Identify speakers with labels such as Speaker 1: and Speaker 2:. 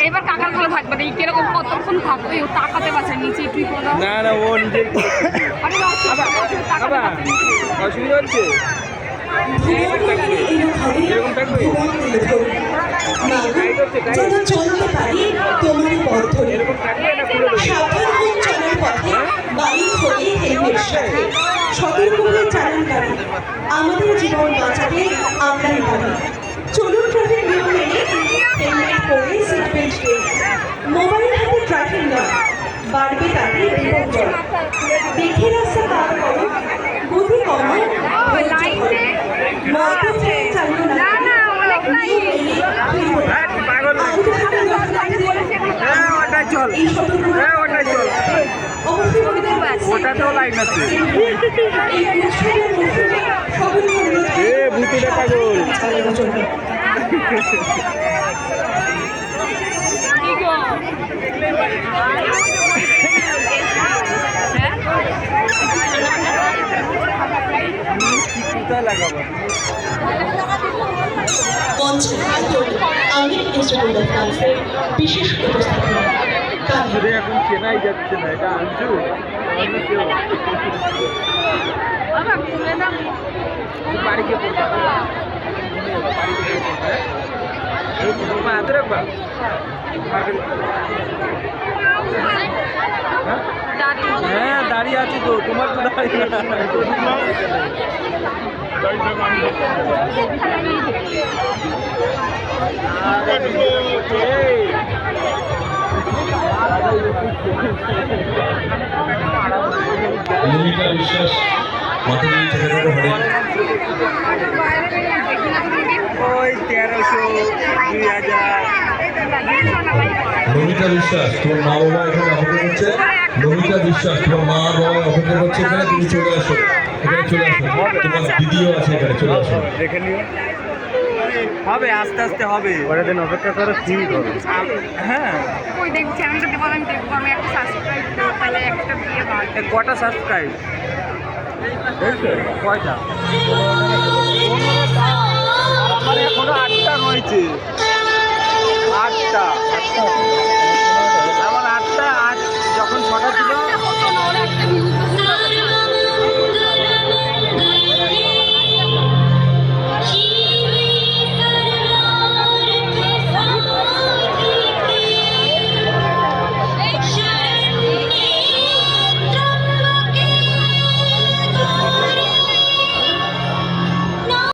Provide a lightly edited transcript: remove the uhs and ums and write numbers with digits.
Speaker 1: এবার কাকার গুলো থাকবে না কিরকম কতক্ষণ থাকবে ও তাকাতে পারছে নিচে তুই
Speaker 2: না না ও নিজে অসুবিধা হচ্ছে এরকম থাকবে
Speaker 3: চলতে পারি তোমার পথ ধরে
Speaker 2: এরকম থাকবে না খুলে দেবে
Speaker 3: সাবধান চলার পথে বাইক হয়ে হেলমেট সাথে সতর্ক হয়ে চালান গাড়ি আমাদের জীবন বাঁচাতে আমরাই পারি চলুন ট্রাফিক নিয়ম মেনে হেলমেট পরে সিট বেল্ট দিন মোবাইল হাতে ট্রাফিক নয় বাড়বে তাতে বিপর্যয় দেখে রাস্তা পার করো গতি কমাও
Speaker 2: ওটাতেও লাইন আছে ভূতুরে পাগল লাগাবো
Speaker 3: মঞ্চে আমি ইনস্টিটিউট অফ ডান্সের বিশেষ উপস্থাপনা
Speaker 2: ঘুরে এখন চেনাই যাচ্ছে না এটা আনছু বাড়িকে পড়বা হাতে রাখবা হ্যাঁ দাঁড়িয়ে আছে তো তোমার তো দাঁড়িয়ে
Speaker 4: মনিকা বিশ্বাস মাতাজি থেকে হরে
Speaker 2: ওই 1300 2000
Speaker 4: নমিতা বিশ্বাস তোমার মা বাবা এখানে অপেক্ষা করছে নমিতা বিশ্বাস তোমার মা বাবা অপেক্ষা করছে এখানে তুমি চলে আসো এখানে চলে আসো তোমার দিদিও আছে এখানে চলে আসো
Speaker 2: দেখে নিও হবে আস্তে আস্তে হবে পরের দিন অপেক্ষা করো ঠিক হবে হ্যাঁ
Speaker 1: ওই দেখ চ্যানেলটা বলেন দেখবো আমি একটা সাবস্ক্রাইব করব তাহলে একটা দিয়ে দাও
Speaker 2: কটা সাবস্ক্রাইব কয়টা